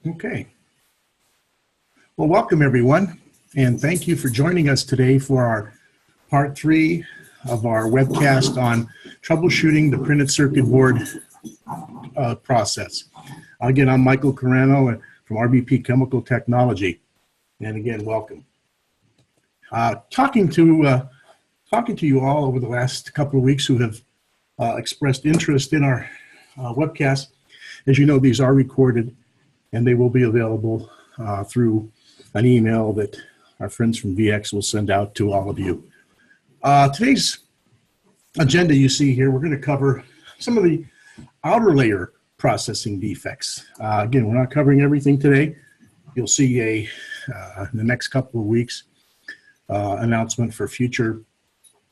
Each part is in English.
Okay. Well, welcome everyone, and thank you for joining us today for our part 3 of our webcast on troubleshooting the printed circuit board process. Again, I'm Michael Carano from RBP Chemical Technology, and again, welcome. Talking to you all over the last couple of weeks who have expressed interest in our webcast. As you know, these are recorded, and they will be available through an email that our friends from VX will send out to all of you. Today's agenda you see here, we're going to cover some of the outer layer processing defects. Again, we're not covering everything today. You'll see in the next couple of weeks announcement for future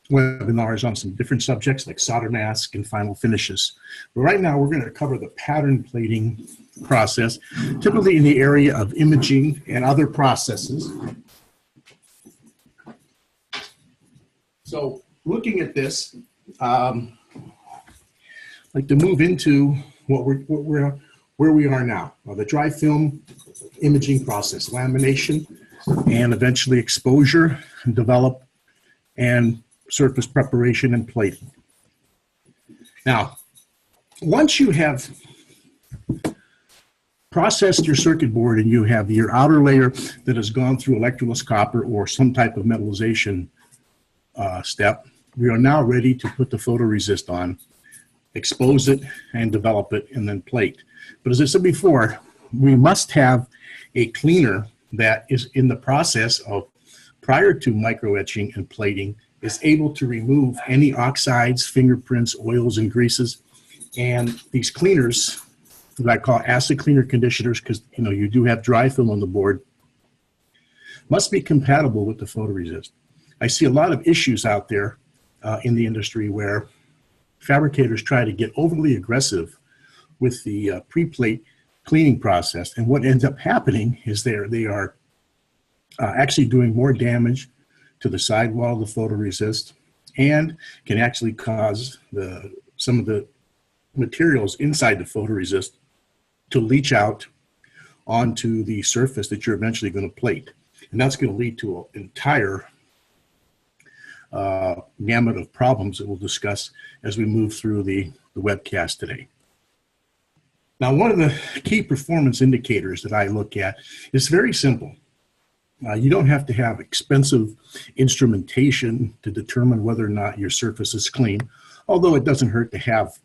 webinars on some different subjects like solder mask and final finishes. But right now we're going to cover the pattern plating process, typically in the area of imaging and other processes. So looking at this, I'd like to move into where we are now, the dry film imaging process, lamination, and eventually exposure, and develop, and surface preparation and plating. Now, once you have processed your circuit board and you have your outer layer that has gone through electroless copper or some type of metallization step, we are now ready to put the photoresist on, expose it, and develop it, and then plate. But as I said before, we must have a cleaner that is in the process of, prior to micro etching and plating, is able to remove any oxides, fingerprints, oils, and greases. And these cleaners, that I call acid cleaner conditioners, because you do have dry film on the board, must be compatible with the photoresist. I see a lot of issues out there in the industry where fabricators try to get overly aggressive with the pre-plate cleaning process, and what ends up happening is they are actually doing more damage to the sidewall of the photoresist, and can actually cause some of the materials inside the photoresist to leach out onto the surface that you're eventually going to plate. And that's going to lead to an entire gamut of problems that we'll discuss as we move through the webcast today. Now, one of the key performance indicators that I look at is very simple. You don't have to have expensive instrumentation to determine whether or not your surface is clean, although it doesn't hurt to have,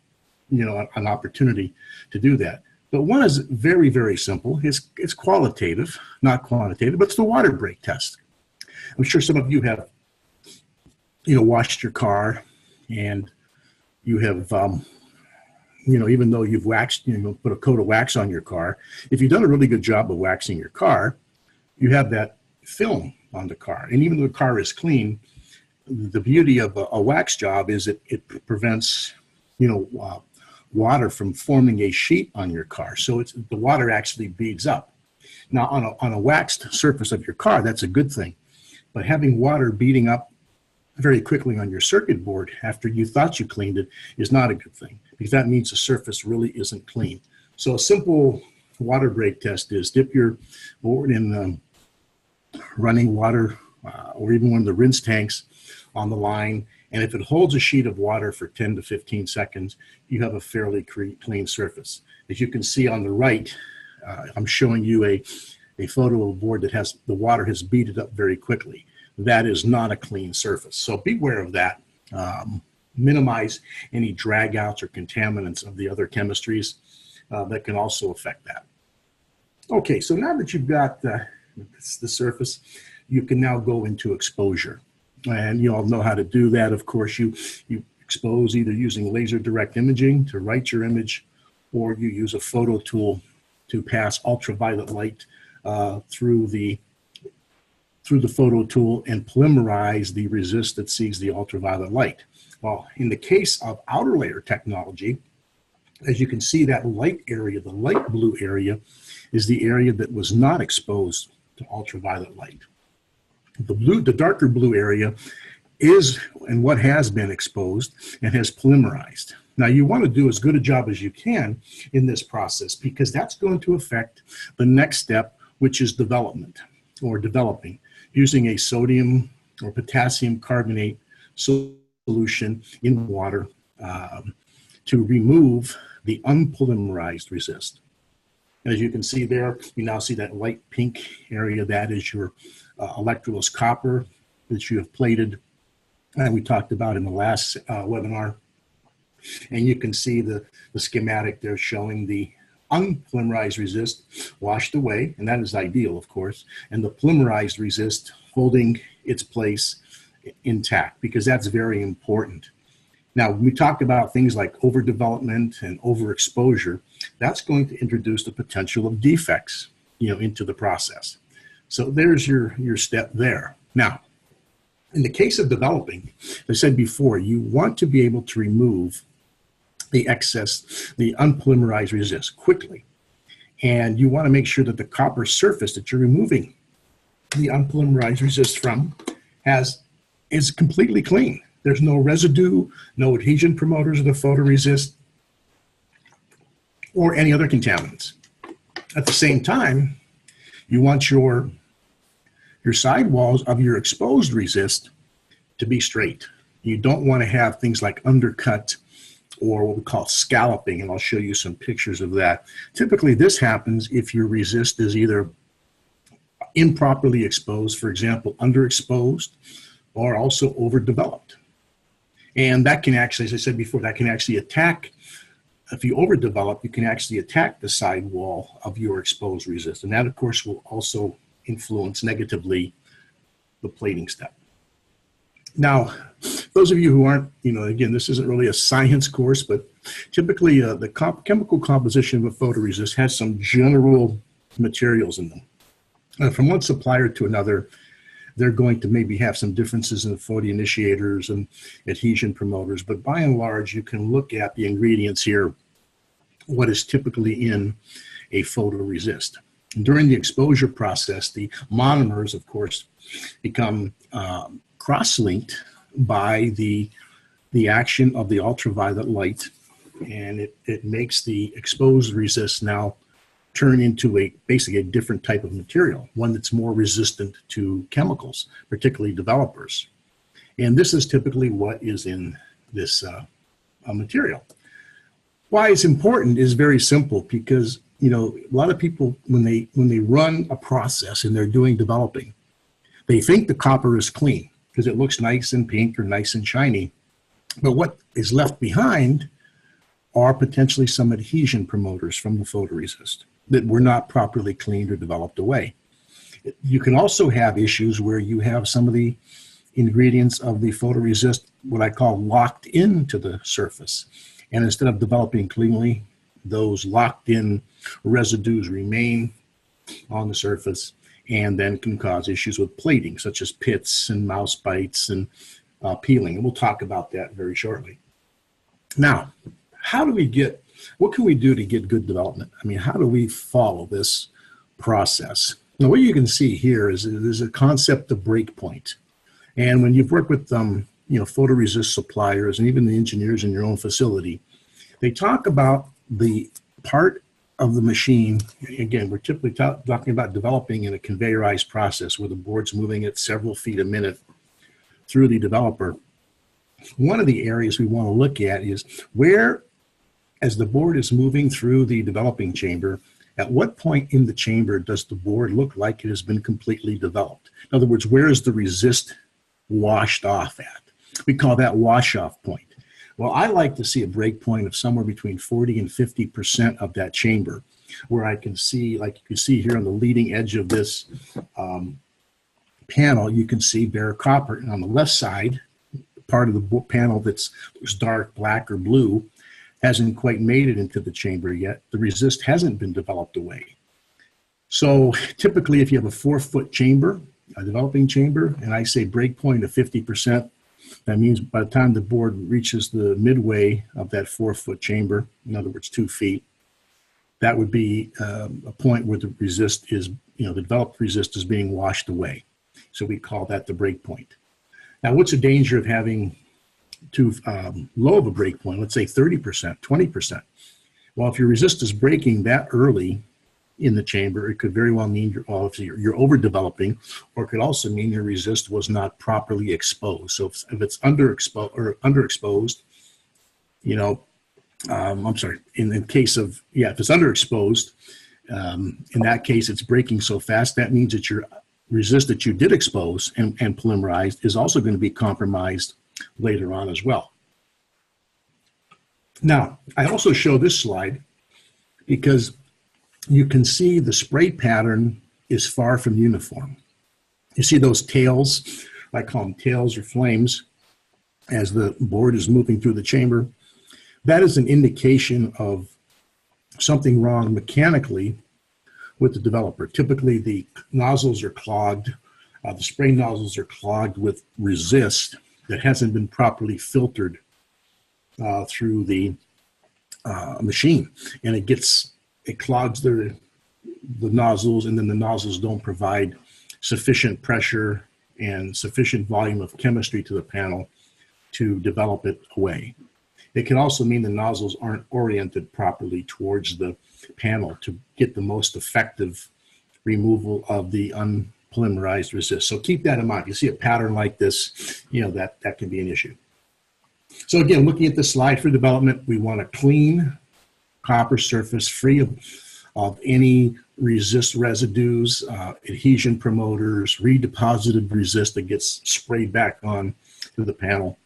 an opportunity to do that. But one is very, very simple. It's qualitative, not quantitative, but it's the water break test. I'm sure some of you have, washed your car, and you have, even though you've waxed, put a coat of wax on your car, if you've done a really good job of waxing your car, you have that film on the car. And even though the car is clean, the beauty of a wax job is it prevents, water from forming a sheet on your car. So the water actually beads up. Now, on a waxed surface of your car, that's a good thing. But having water beading up very quickly on your circuit board after you thought you cleaned it is not a good thing, because that means the surface really isn't clean. So a simple water break test is dip your board in running water or even one of the rinse tanks on the line, and if it holds a sheet of water for 10 to 15 seconds, you have a fairly clean surface. As you can see on the right, I'm showing you a photo of a board that has the water has beaded up very quickly. That is not a clean surface, so beware of that. Minimize any drag outs or contaminants of the other chemistries that can also affect that. Okay, so now that you've got the surface, you can now go into exposure. And you all know how to do that. Of course, you expose either using laser direct imaging to write your image, or you use a photo tool to pass ultraviolet light through the photo tool and polymerize the resist that sees the ultraviolet light. Well, in the case of outer layer technology, as you can see, that light area, the light blue area, is the area that was not exposed to ultraviolet light. The darker blue area is and what has been exposed and has polymerized. Now, you want to do as good a job as you can in this process because that's going to affect the next step, which is development or developing using a sodium or potassium carbonate solution in water to remove the unpolymerized resist. As you can see there, you now see that light pink area. That is your electroless copper that you have plated, and we talked about in the last webinar. And you can see the schematic there showing the unpolymerized resist washed away, and that is ideal, of course, and the polymerized resist holding its place intact, because that's very important. Now, when we talk about things like overdevelopment and overexposure, that's going to introduce the potential of defects, into the process. So there's your step there. Now, in the case of developing, as I said before, you want to be able to remove the excess, the unpolymerized resist quickly. And you want to make sure that the copper surface that you're removing the unpolymerized resist from is completely clean. There's no residue, no adhesion promoters of the photoresist, or any other contaminants. At the same time, you want your sidewalls of your exposed resist to be straight. You don't want to have things like undercut or what we call scalloping, and I'll show you some pictures of that. Typically, this happens if your resist is either improperly exposed, for example, underexposed, or also overdeveloped. And that can actually, as I said before, that can actually attack, if you overdevelop, you can actually attack the sidewall of your exposed resist. And that, of course, will also influence negatively the plating step. Now, those of you who aren't, again, this isn't really a science course, but typically the chemical composition of a photoresist has some general materials in them. From one supplier to another, they're going to maybe have some differences in the photoinitiators and adhesion promoters, but by and large, you can look at the ingredients here, what is typically in a photoresist. During the exposure process, the monomers, of course, become cross-linked by the action of the ultraviolet light, and it makes the exposed resist now turn into basically a different type of material, one that's more resistant to chemicals, particularly developers. And this is typically what is in this material. Why it's important is very simple, because a lot of people, when they run a process and they're doing developing, they think the copper is clean because it looks nice and pink or nice and shiny. But what is left behind are potentially some adhesion promoters from the photoresist that were not properly cleaned or developed away. You can also have issues where you have some of the ingredients of the photoresist, what I call locked into the surface. And instead of developing cleanly, those locked in residues remain on the surface and then can cause issues with plating, such as pits and mouse bites and peeling. And we'll talk about that very shortly. Now, what can we do to get good development? I mean, how do we follow this process? Now, what you can see here is there's a concept of breakpoint. And when you've worked with photoresist suppliers and even the engineers in your own facility, they talk about the part of the machine. Again, we're typically talking about developing in a conveyorized process where the board's moving at several feet a minute through the developer. One of the areas we want to look at is where, as the board is moving through the developing chamber, at what point in the chamber does the board look like it has been completely developed? In other words, where is the resist washed off at? We call that wash-off point. Well, I like to see a break point of somewhere between 40 and 50% of that chamber, where I can see, like you can see here on the leading edge of this panel, you can see bare copper. And on the left side, part of the panel that's dark black or blue hasn't quite made it into the chamber yet. The resist hasn't been developed away. So typically, if you have a 4-foot chamber, a developing chamber, and I say break point of 50%, that means by the time the board reaches the midway of that 4-foot chamber, in other words, 2 feet, that would be a point where the resist is, the developed resist is being washed away. So we call that the break point. Now, what's the danger of having low of a break point, let's say 30%, 20%. Well, if your resist is breaking that early in the chamber, it could very well mean you're overdeveloping, or it could also mean your resist was not properly exposed. So if it's underexposed, you know, I'm sorry, in case of, if it's underexposed, in that case, it's breaking so fast, that means that your resist that you did expose and polymerized is also going to be compromised later on as well. Now, I also show this slide because you can see the spray pattern is far from uniform. You see those tails, I call them tails or flames, as the board is moving through the chamber. That is an indication of something wrong mechanically with the developer. Typically, the nozzles are clogged. The spray nozzles are clogged with resist that hasn't been properly filtered through the machine, and it clogs the nozzles, and then the nozzles don't provide sufficient pressure and sufficient volume of chemistry to the panel to develop it away. It can also mean the nozzles aren't oriented properly towards the panel to get the most effective removal of the unpolymerized resist. So keep that in mind. If you see a pattern like this, you know, that can be an issue. So again, looking at the slide for development, we want a clean copper surface free of any resist residues, adhesion promoters, redeposited resist that gets sprayed back on to the panel.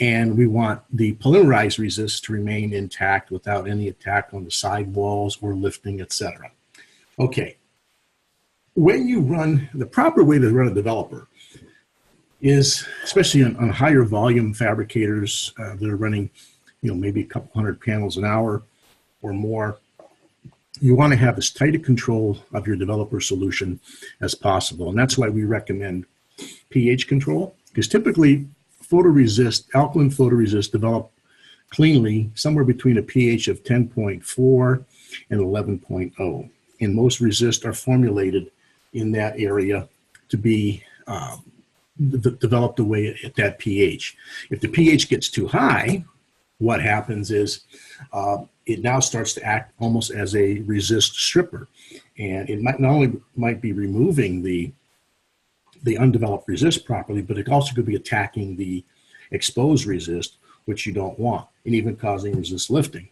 And we want the polymerized resist to remain intact without any attack on the sidewalls or lifting, etc. Okay. When you run, the proper way to run a developer is, especially on higher volume fabricators that are running, you know, maybe a couple hundred panels an hour or more, you want to have as tight a control of your developer solution as possible. And that's why we recommend pH control, because typically alkaline photoresist develop cleanly somewhere between a pH of 10.4 and 11.0. And most resist are formulated in that area to be developed away at that pH. If the pH gets too high, what happens is it now starts to act almost as a resist stripper. And it might not only be removing the undeveloped resist properly, but it also could be attacking the exposed resist, which you don't want, and even causing resist lifting.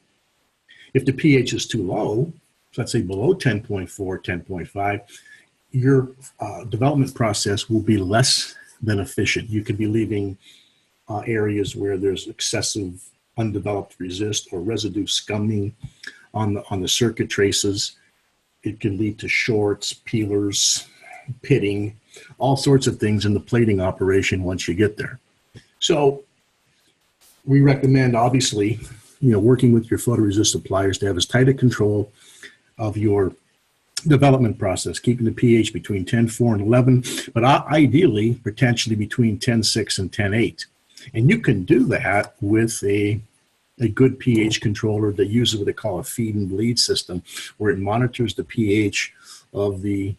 If the pH is too low, so let's say below 10.4, 10.5, your development process will be less than efficient. You could be leaving areas where there's excessive undeveloped resist or residue scumming on the circuit traces. It can lead to shorts, peelers, pitting, all sorts of things in the plating operation once you get there. So we recommend, obviously, you know, working with your photoresist suppliers to have as tight a control of your development process, keeping the pH between 10.4 and 11, but ideally, potentially between 10.6 and 10.8. And you can do that with a good pH controller that uses what they call a feed and bleed system, where it monitors the pH of the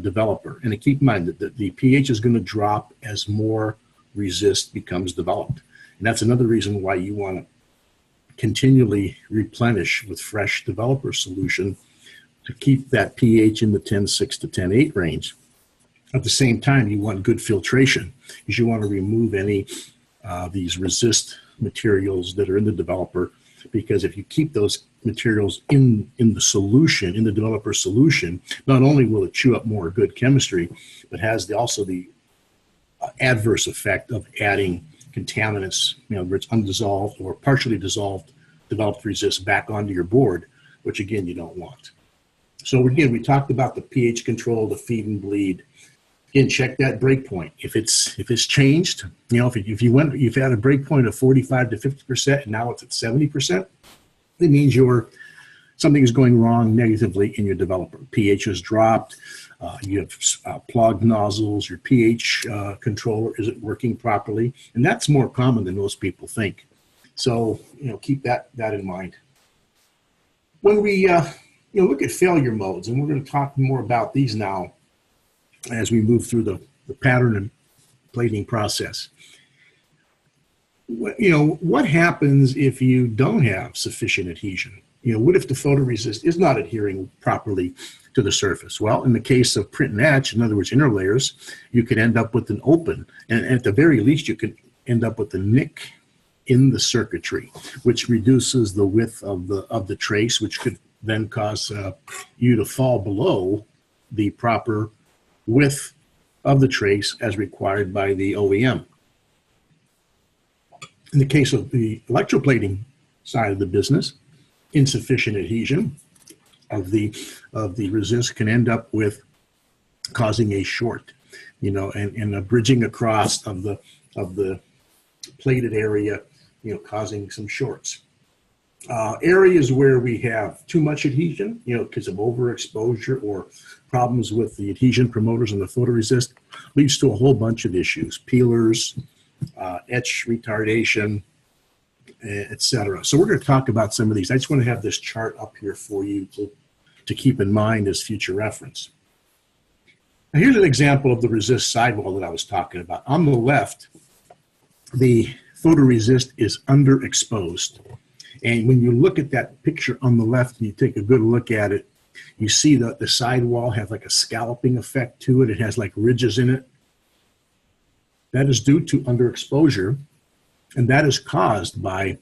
developer. And to keep in mind that the pH is going to drop as more resist becomes developed. And that's another reason why you want to continually replenish with fresh developer solution to keep that pH in the 10.6 to 10.8 range. At the same time, you want good filtration, because you want to remove any these resist materials that are in the developer, because if you keep those materials in the solution, in the developer solution, not only will it chew up more good chemistry, but has also the adverse effect of adding contaminants, you know, where it's undissolved or partially dissolved developed resist back onto your board, which again you don't want. So again, we talked about the pH control, the feed and bleed. Again, check that break point. If it's changed, you know, if you've had a break point of 45 to 50% and now it's at 70%, it means something is going wrong negatively in your developer. pH has dropped. You have plugged nozzles. Your pH controller isn't working properly, and that's more common than most people think. So, you know, keep that in mind. When we look at failure modes, and we're going to talk more about these now as we move through the pattern and plating process. what happens if you don't have sufficient adhesion? What if the photoresist is not adhering properly to the surface? Well, in the case of print and etch, in other words, inner layers, you could end up with an open, and at the very least, you could end up with a nick in the circuitry, which reduces the width of the trace, which could then cause you to fall below the proper width of the trace as required by the OEM. In the case of the electroplating side of the business, insufficient adhesion of the resist can end up with causing a short, and a bridging across of the plated area, causing some shorts. Areas where we have too much adhesion, because of overexposure or problems with the adhesion promoters and the photoresist, leads to a whole bunch of issues: peelers, etch retardation, etc. So we're going to talk about some of these. I just want to have this chart up here for you to keep in mind as future reference. Now here's an example of the resist sidewall that I was talking about. On the left, the photoresist is underexposed. And when you look at that picture on the left and you take a good look at it, you see that the sidewall has like a scalloping effect to it. It has like ridges in it. That is due to underexposure, and that is caused by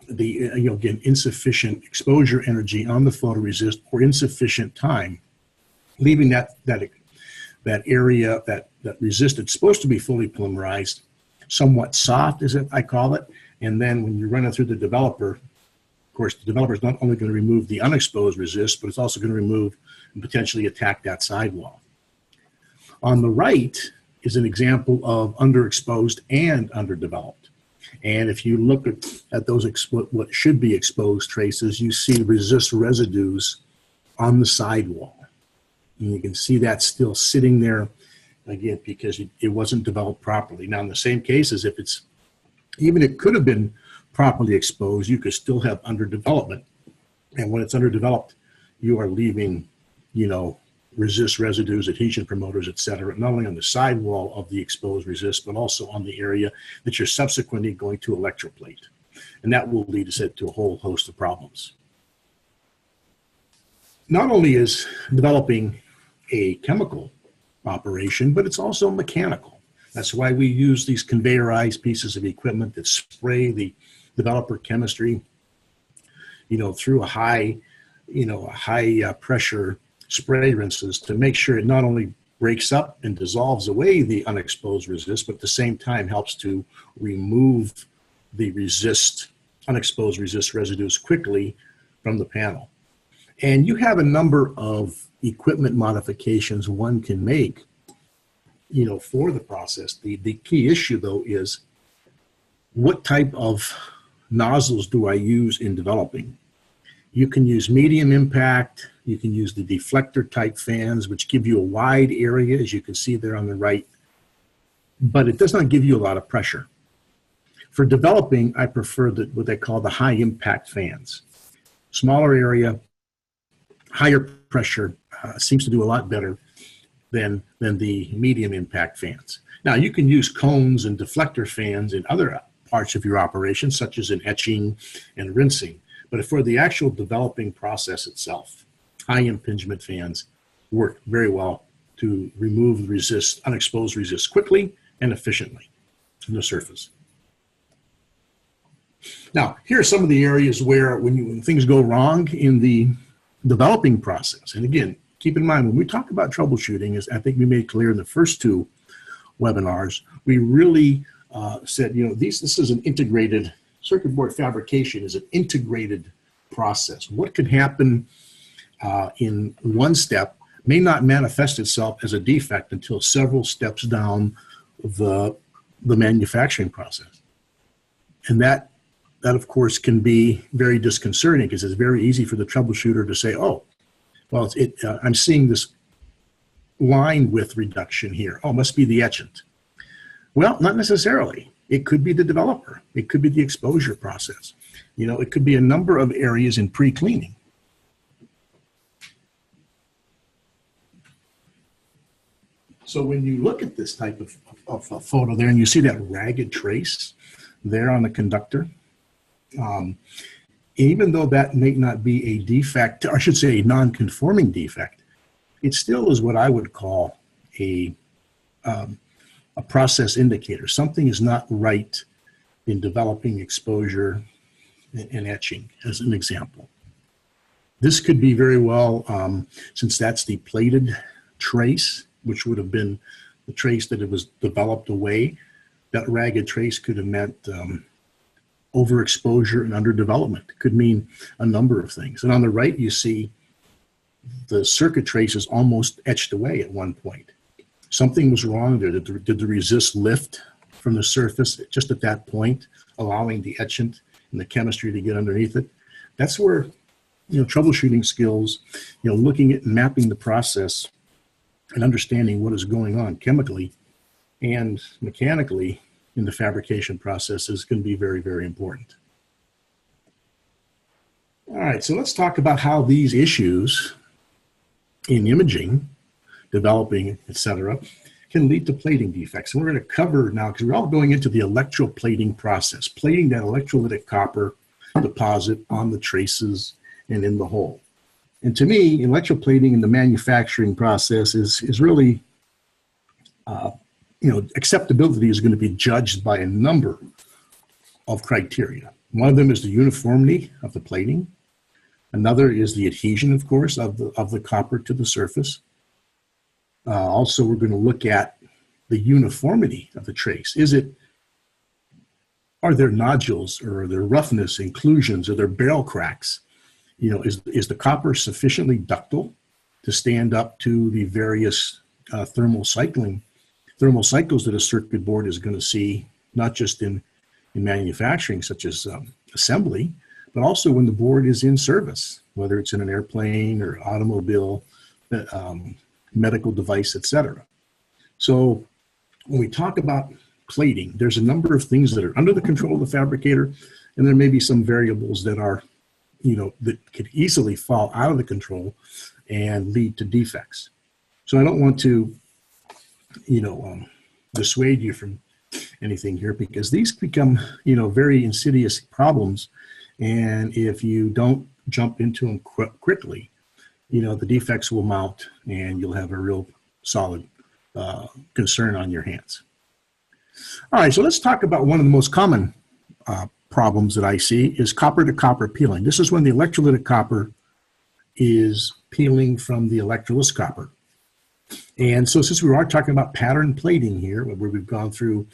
the, again, insufficient exposure energy on the photoresist or insufficient time, leaving that area, that resist that's supposed to be fully polymerized, somewhat soft, as I call it. And then when you run it through the developer, of course, the developer is not only going to remove the unexposed resist, but it's also going to remove and potentially attack that sidewall. On the right is an example of underexposed and underdeveloped. And if you look at those what should be exposed traces, you see resist residues on the sidewall. And you can see that still sitting there, again, because it wasn't developed properly. Now, in the same cases, if it's, even it could have been properly exposed, you could still have underdevelopment. And when it's underdeveloped, you are leaving, resist residues, adhesion promoters, etc., not only on the sidewall of the exposed resist, but also on the area that you're subsequently going to electroplate. And that will lead us to a whole host of problems. Not only is developing a chemical operation, but it's also mechanical. That's why we use these conveyorized pieces of equipment that spray the developer chemistry, through a high pressure spray rinses to make sure it not only breaks up and dissolves away the unexposed resist, but at the same time helps to remove the unexposed resist residues quickly from the panel. And you have a number of equipment modifications one can make, for the process. The key issue, though, is what type of nozzles do I use in developing? You can use medium impact. You can use the deflector type fans, which give you a wide area, as you can see there on the right, but it does not give you a lot of pressure. For developing, I prefer what they call the high impact fans. Smaller area, higher pressure, seems to do a lot better than the medium impact fans. Now, you can use cones and deflector fans in other parts of your operation, such as in etching and rinsing. But for the actual developing process itself, high impingement fans work very well to remove the unexposed resist quickly and efficiently from the surface. Now, here are some of the areas where when things go wrong in the developing process. And again, keep in mind, when we talk about troubleshooting, as I think we made clear in the first two webinars, we really said, this is an integrated, circuit board fabrication is an integrated process. What could happen in one step may not manifest itself as a defect until several steps down the manufacturing process. And that of course can be very disconcerting, because it's very easy for the troubleshooter to say, oh, well, I'm seeing this line width reduction here. Oh, must be the etchant. Well, not necessarily. It could be the developer. It could be the exposure process. It could be a number of areas in pre-cleaning. So when you look at this type of photo there and you see that ragged trace, there on the conductor. Even though that may not be a defect, or I should say a non-conforming defect, it still is what I would call a process indicator. Something is not right in developing exposure and etching, as an example. This could be very well, since that's the plated trace, which would have been the trace that it was developed away, that ragged trace could have meant overexposure and underdevelopment. It could mean a number of things. And on the right, you see the circuit trace is almost etched away at one point. Something was wrong there. Did the resist lift from the surface just at that point, allowing the etchant and the chemistry to get underneath it? That's where, troubleshooting skills, looking at and mapping the process and understanding what is going on chemically and mechanically in the fabrication process is going to be very, very important. All right, so let's talk about how these issues in imaging, developing, etc., can lead to plating defects. And we're going to cover now, because we're all going into the electroplating process, plating that electrolytic copper deposit on the traces and in the hole. And to me, electroplating in the manufacturing process is really, acceptability is going to be judged by a number of criteria. One of them is the uniformity of the plating. Another is the adhesion, of course, of the copper to the surface. Also, we're going to look at the uniformity of the trace. Are there nodules, or are there roughness, inclusions, or there barrel cracks? Is the copper sufficiently ductile to stand up to the various thermal cycles that a circuit board is going to see, not just in manufacturing, such as assembly, but also when the board is in service, whether it's in an airplane or automobile, medical device, etc. So when we talk about plating, there's a number of things that are under the control of the fabricator, and there may be some variables that are, that could easily fall out of the control and lead to defects. So I don't want to, dissuade you from anything here, because these become, very insidious problems. And if you don't jump into them quickly, the defects will mount and you'll have a real solid concern on your hands. All right, so let's talk about one of the most common problems that I see is copper to copper peeling. This is when the electrolytic copper is peeling from the electroless copper. And so since we are talking about pattern plating here, where we've gone through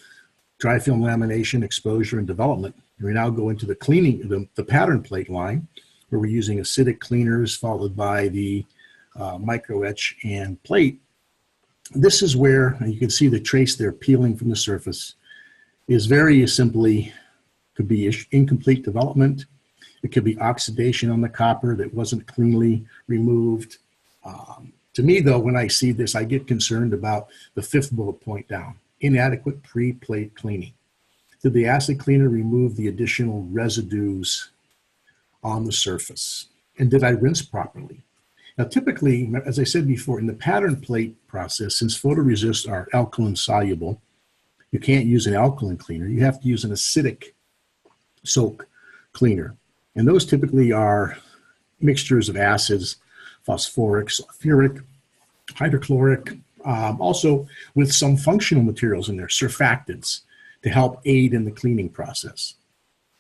dry film lamination, exposure, and development, we now go into the cleaning, the pattern plate line, where we're using acidic cleaners followed by the micro etch and plate. This is where, and you can see the trace there peeling from the surface, is very simply, could be incomplete development. It could be oxidation on the copper that wasn't cleanly removed. To me, though, when I see this, I get concerned about the fifth bullet point down, inadequate pre-plate cleaning. Did the acid cleaner remove the additional residues on the surface? And did I rinse properly? Now, typically, as I said before, in the pattern plate process, since photoresists are alkaline soluble, you can't use an alkaline cleaner. You have to use an acidic soak cleaner. And those typically are mixtures of acids, phosphoric, sulfuric, hydrochloric, also with some functional materials in there, surfactants, to help aid in the cleaning process.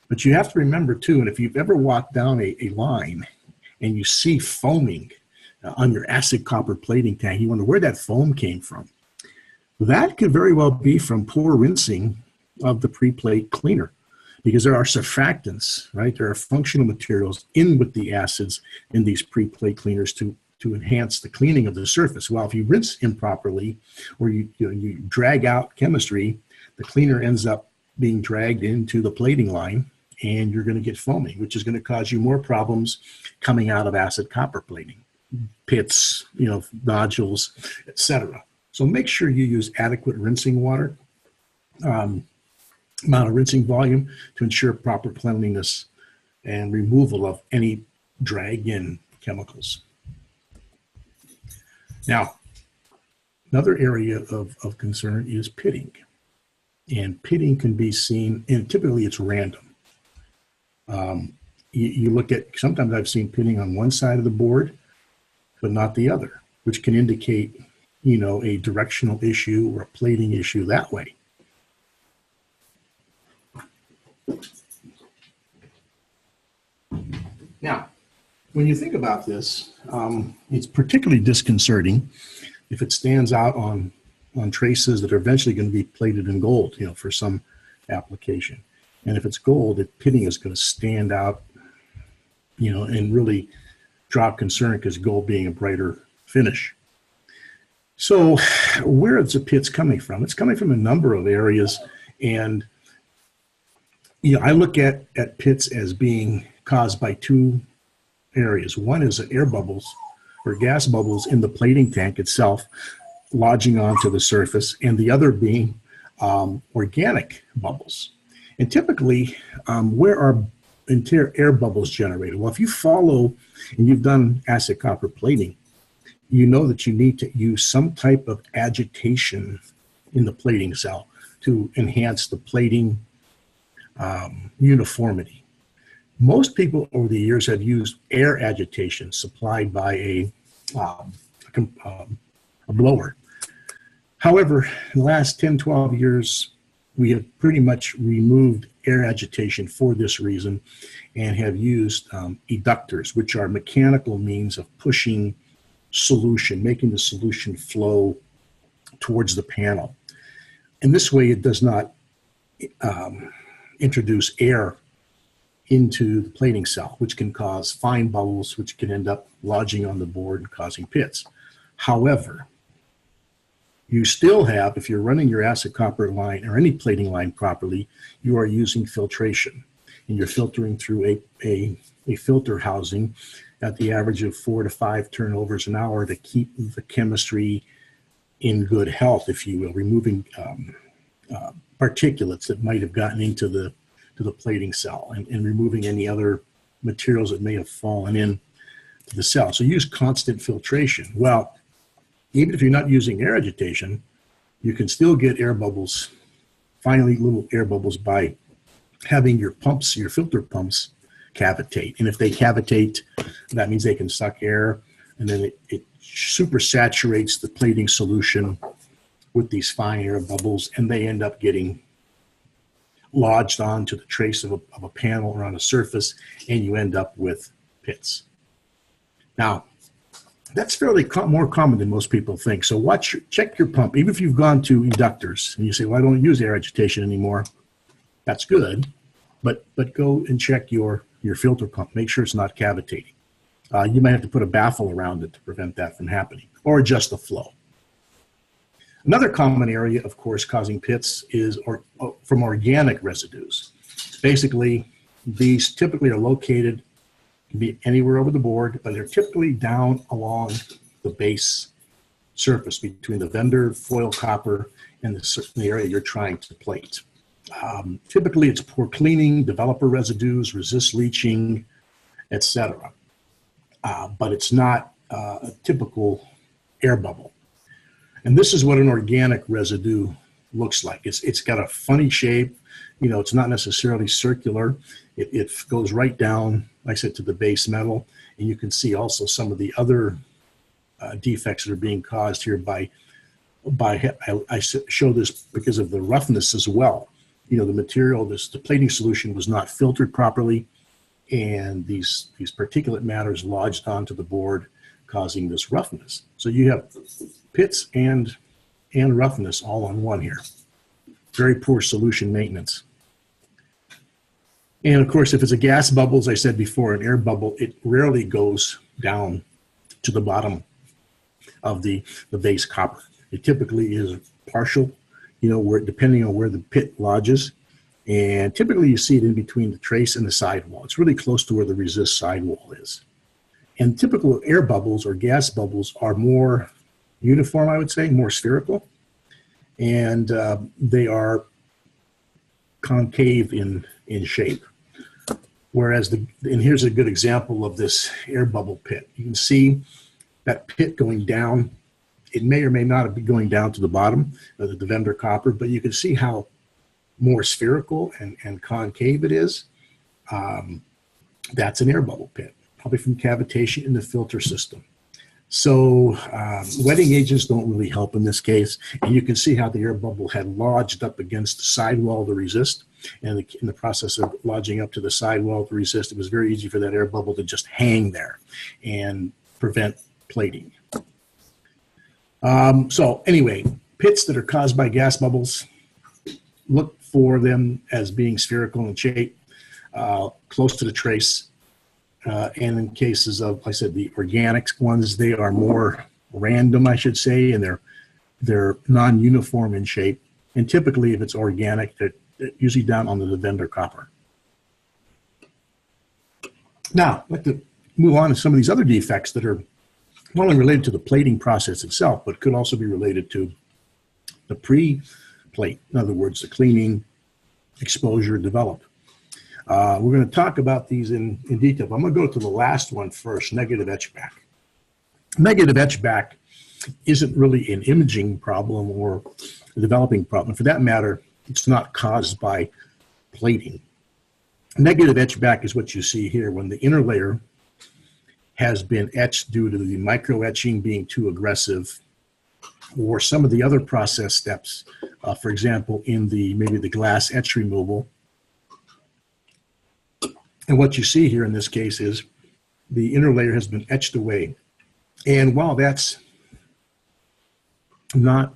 But you have to remember too, and if you've ever walked down a line and you see foaming on your acid copper plating tank, you wonder where that foam came from. That could very well be from poor rinsing of the pre-plate cleaner, because there are surfactants, right? There are functional materials in with the acids in these pre-plate cleaners to enhance the cleaning of the surface. Well, if you rinse improperly, or you drag out chemistry, the cleaner ends up being dragged into the plating line, and you're going to get foaming, which is going to cause you more problems coming out of acid copper plating, pits, nodules, etc. So make sure you use adequate rinsing water, amount of rinsing volume, to ensure proper cleanliness and removal of any drag-in chemicals. Now, another area of concern is pitting. And pitting can be seen, and typically it's random. You look at, sometimes I've seen pitting on one side of the board, but not the other, which can indicate, you know, a directional issue or a plating issue that way. Now, when you think about this, it's particularly disconcerting if it stands out on traces that are eventually going to be plated in gold, you know, for some application. And if it's gold, the pitting is going to stand out, you know, and really drop concern because gold being a brighter finish. So where is the pits coming from? It's coming from a number of areas. And, you know, I look at pits as being caused by two areas. One is air bubbles or gas bubbles in the plating tank itself lodging onto the surface, and the other being organic bubbles. And typically, where are air bubbles generated? Well, if you follow and you've done acid copper plating, you know that you need to use some type of agitation in the plating cell to enhance the plating uniformity. Most people over the years have used air agitation supplied by a blower. However, in the last 10, 12 years, we have pretty much removed air agitation for this reason and have used eductors, which are mechanical means of pushing solution, making the solution flow towards the panel. And this way it does not introduce air into the plating cell, which can cause fine bubbles, which can end up lodging on the board and causing pits. However, you still have, if you're running your acid copper line or any plating line properly, you are using filtration. And you're filtering through a filter housing at the average of 4 to 5 turnovers an hour to keep the chemistry in good health, if you will, removing particulates that might have gotten into the plating cell and removing any other materials that may have fallen in to the cell. So use constant filtration. Well, even if you're not using air agitation, you can still get air bubbles, finally little air bubbles, by having your pumps, your filter pumps, cavitate. And if they cavitate, that means they can suck air, and then it super saturates the plating solution with these fine air bubbles, and they end up getting lodged onto the trace of a panel or on a surface, and you end up with pits. Now, that's fairly more common than most people think. So check your pump. Even if you've gone to eductors and you say, well, I don't use air agitation anymore, that's good. But go and check your filter pump. Make sure it's not cavitating. You might have to put a baffle around it to prevent that from happening, or adjust the flow. Another common area, of course, causing pits is from organic residues. Basically, these typically are located, can be anywhere over the board, but they're typically down along the base surface between the vendor foil copper and the area you're trying to plate. Typically, it's poor cleaning, developer residues, resist leaching, etc. But it's not a typical air bubble. And this is what an organic residue looks like. It's got a funny shape. You know, it's not necessarily circular. It goes right down, like I said, to the base metal. And you can see also some of the other defects that are being caused here by I show this because of the roughness as well. You know, the material, the plating solution was not filtered properly, and these particulate matters lodged onto the board, causing this roughness. So you have pits and roughness all on one here. Very poor solution maintenance. And of course, if it's a gas bubble, as I said before, an air bubble, it rarely goes down to the bottom of the base copper. It typically is partial, you know, where depending on where the pit lodges. And typically you see it in between the trace and the sidewall. It's really close to where the resist sidewall is. And typical air bubbles or gas bubbles are more uniform, I would say, more spherical. And they are concave in shape. Whereas, and here's a good example of this air bubble pit. You can see that pit going down. It may or may not be going down to the bottom of the vendor copper, but you can see how more spherical and concave it is, that's an air bubble pit, probably from cavitation in the filter system. So wetting agents don't really help in this case. And you can see how the air bubble had lodged up against the sidewall of the resist. And in the process of lodging up to the sidewall of the resist, it was very easy for that air bubble to just hang there and prevent plating. So anyway, pits that are caused by gas bubbles, look for them as being spherical in shape, close to the trace. And in cases of, like I said, the organics ones, they are more random, I should say, and they're non-uniform in shape. And typically, if it's organic, they're usually down on the vendor copper. Now, I'd like to move on to some of these other defects that are not only related to the plating process itself, but could also be related to the pre-plate. In other words, the cleaning, exposure, develop. We're going to talk about these in detail, but I'm going to go to the last one first, negative etchback. Negative etchback isn't really an imaging problem or a developing problem. For that matter, it's not caused by plating. Negative etchback is what you see here when the inner layer has been etched due to the micro etching being too aggressive, or some of the other process steps. For example, in maybe the glass etch removal. And what you see here in this case is the inner layer has been etched away. And while that's not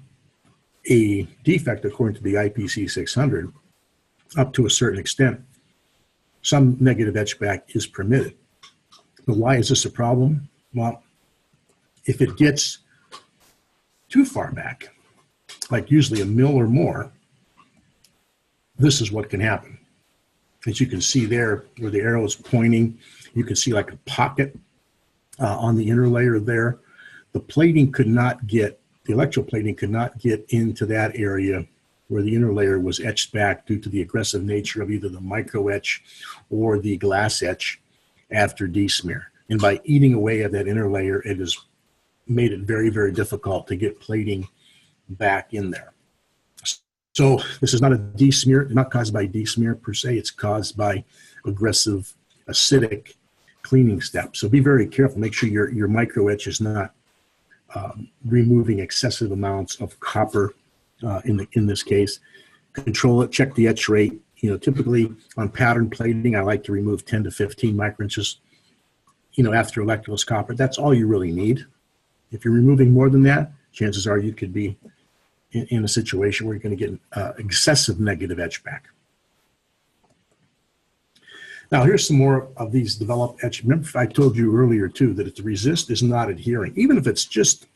a defect according to the IPC 600, up to a certain extent, some negative etchback is permitted. But why is this a problem? Well, if it gets too far back, like usually a mil or more, this is what can happen. As you can see there, where the arrow is pointing, you can see like a pocket on the inner layer there. The plating could not get, the electroplating could not get into that area where the inner layer was etched back due to the aggressive nature of either the micro etch or the glass etch after desmear. And by eating away at that inner layer, it has made it very, very difficult to get plating back in there. So this is not a desmear, not caused by desmear per se, it's caused by aggressive acidic cleaning steps. So be very careful, make sure your micro etch is not removing excessive amounts of copper in this case. Control it, check the etch rate. You know, typically on pattern plating, I like to remove 10 to 15 microinches, you know, after electroless copper. That's all you really need. If you're removing more than that, chances are you could be in a situation where you're going to get excessive negative etchback. Now, here's some more of these developed etch. Remember, I told you earlier, too, that if the resist is not adhering, even if it's just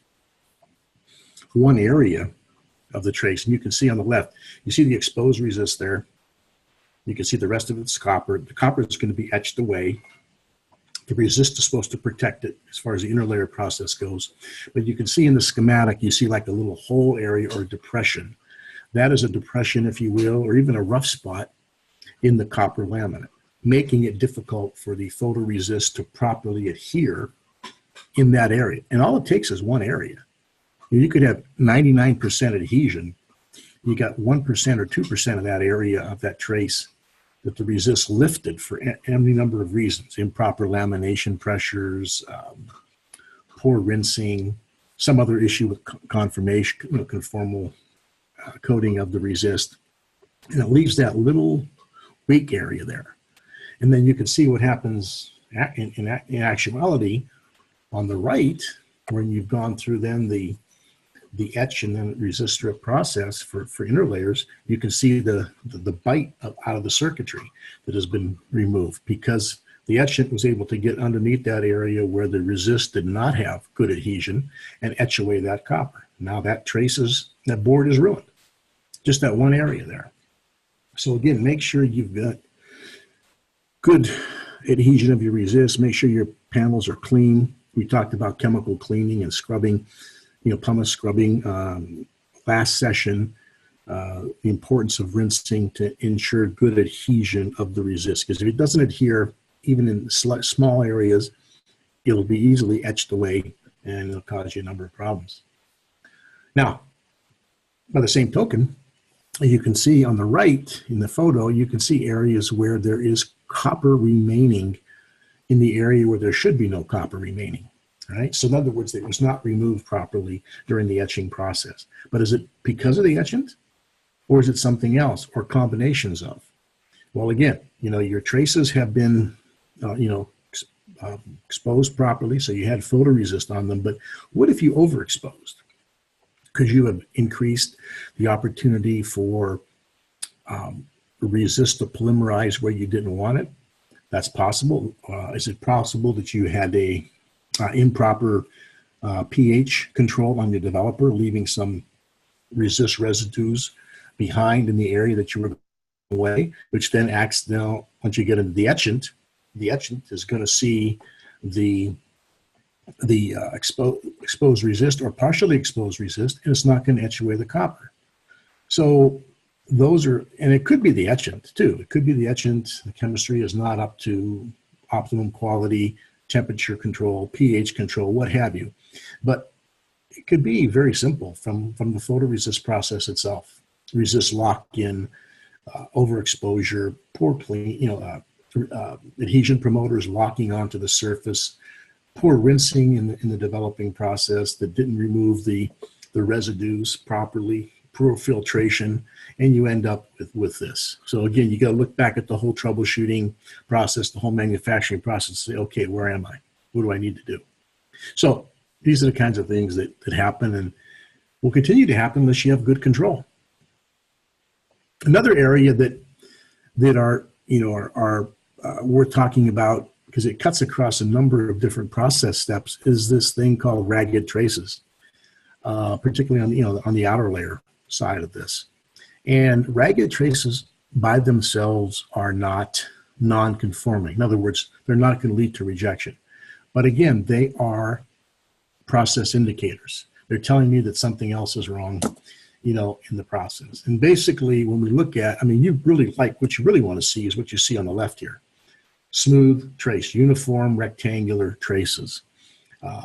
one area of the trace, and you can see on the left, you see the exposed resist there. You can see the rest of it's copper. The copper is going to be etched away. The resist is supposed to protect it as far as the inner layer process goes. But you can see in the schematic, you see like a little hole area or depression. That is a depression, if you will, or even a rough spot in the copper laminate, making it difficult for the photoresist to properly adhere in that area. And all it takes is one area. You could have 99% adhesion. You got 1% or 2% of that area of that trace that the resist lifted for any number of reasons: improper lamination pressures, poor rinsing, some other issue with conformation, conformal coating of the resist. And it leaves that little weak area there. And then you can see what happens in actuality on the right, when you've gone through then the etch and then resist strip process for inner layers. You can see the bite out of the circuitry that has been removed because the etchant was able to get underneath that area where the resist did not have good adhesion and etch away that copper. Now that board is ruined. Just that one area there. So again, make sure you've got good adhesion of your resist. Make sure your panels are clean. We talked about chemical cleaning and scrubbing, pumice scrubbing last session, the importance of rinsing to ensure good adhesion of the resist. Because if it doesn't adhere, even in small areas, it'll be easily etched away and it'll cause you a number of problems. Now, by the same token, you can see on the right in the photo, you can see areas where there is copper remaining in the area where there should be no copper remaining. All right. So in other words, it was not removed properly during the etching process. But is it because of the etchant, or is it something else, or combinations of? Well, again, your traces have been, exposed properly, so you had photoresist on them. But what if you overexposed? Could you have increased the opportunity for resist to polymerize where you didn't want it? That's possible. Is it possible that you had a improper pH control on your developer, leaving some resist residues behind in the area that you were away, which then acts now, once you get into the etchant is going to see the exposed resist or partially exposed resist, and it's not going to etch away the copper. So those are, and it could be the etchant too. It could be the etchant. The chemistry is not up to optimum quality, temperature control, pH control, what have you. But it could be very simple from the photoresist process itself. Resist lock-in, overexposure, poor clean, adhesion promoters locking onto the surface, poor rinsing in the developing process that didn't remove the residues properly, poor filtration, and you end up with this. So again, you got to look back at the whole troubleshooting process, the whole manufacturing process, and say, okay, where am I? What do I need to do? So these are the kinds of things that happen and will continue to happen unless you have good control. Another area that are worth talking about, because it cuts across a number of different process steps, is this thing called ragged traces, particularly on the outer layer side of this. And ragged traces by themselves are not non-conforming. In other words, they're not going to lead to rejection. But again, they are process indicators. They're telling me that something else is wrong, in the process. And basically, when we look at, you really like, what you really want to see is what you see on the left here. Smooth trace, uniform rectangular traces,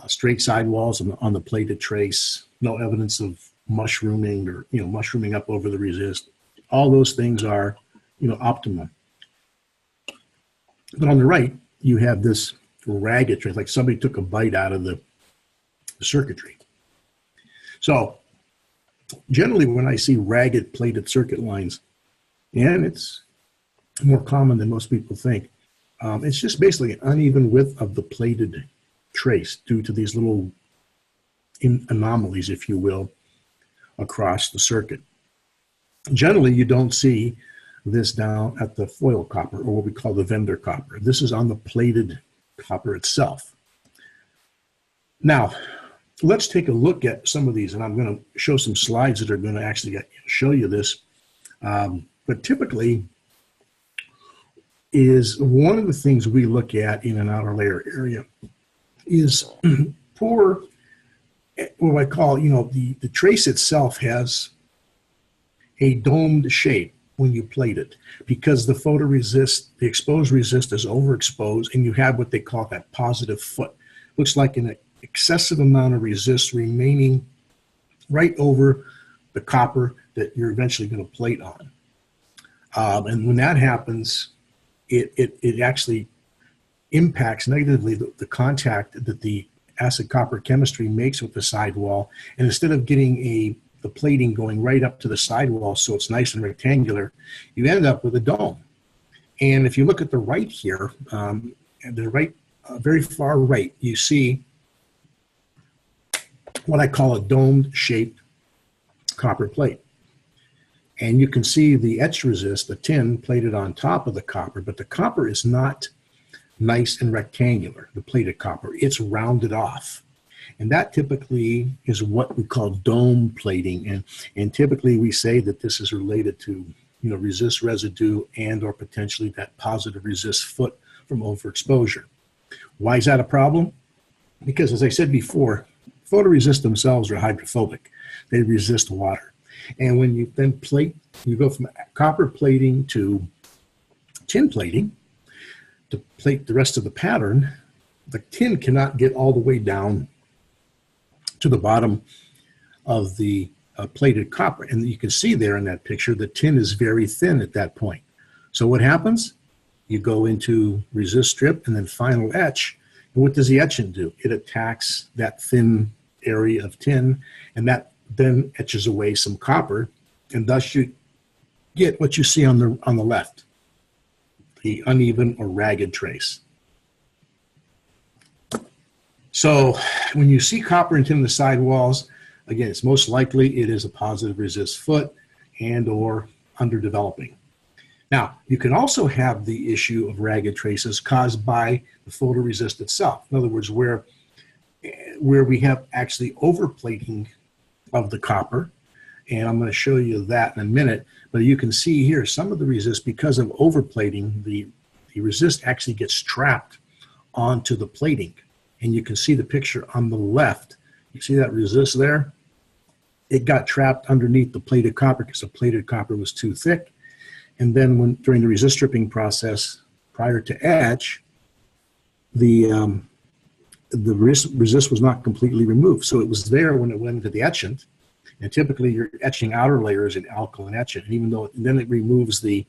straight sidewalls on the plated trace, no evidence of mushrooming or, mushrooming up over the resist. All those things are, optimum. But on the right, you have this ragged trace, like somebody took a bite out of the circuitry. So generally, when I see ragged plated circuit lines, and it's more common than most people think, it's just basically an uneven width of the plated trace due to these little anomalies, if you will, across the circuit. Generally, you don't see this down at the foil copper, or what we call the vendor copper. This is on the plated copper itself. Now, let's take a look at some of these, and I'm going to show some slides that are going to actually show you this. But typically, is one of the things we look at in an outer layer area is poor, what I call, the trace itself has a domed shape when you plate it, because the photoresist, the exposed resist is overexposed, and you have what they call that positive foot. Looks like an excessive amount of resist remaining right over the copper that you're eventually going to plate on. And when that happens, it actually impacts negatively the contact that the acid copper chemistry makes with the sidewall. And instead of getting the plating going right up to the sidewall so it's nice and rectangular, you end up with a dome. And if you look at the right here, the right, very far right, you see what I call a domed shaped copper plate. And you can see the etch resist, the tin, plated on top of the copper, but the copper is not nice and rectangular, the plated copper. It's rounded off. And that typically is what we call dome plating. And typically we say that this is related to, resist residue and or potentially that positive resist foot from overexposure. Why is that a problem? Because as I said before, photoresists themselves are hydrophobic. They resist water. And when you then plate, you go from copper plating to tin plating to plate the rest of the pattern, the tin cannot get all the way down to the bottom of the plated copper. And you can see there in that picture, the tin is very thin at that point. So what happens? You go into resist strip and then final etch. And what does the etchant do? It attacks that thin area of tin, and that then etches away some copper, and thus you get what you see on the left, the uneven or ragged trace. So when you see copper and tin in the sidewalls, again, it's most likely it is a positive resist foot and or underdeveloping. Now, you can also have the issue of ragged traces caused by the photoresist itself. In other words, where we have actually overplating of the copper, and I'm going to show you that in a minute, but you can see here some of the resist, because of overplating, the resist actually gets trapped onto the plating. And you can see the picture on the left. You see that resist there? It got trapped underneath the plated copper because the plated copper was too thick. And then during the resist stripping process, prior to etch, the resist was not completely removed. So it was there when it went into the etchant. And typically you're etching outer layers in alkaline etchant. And even though then it removes the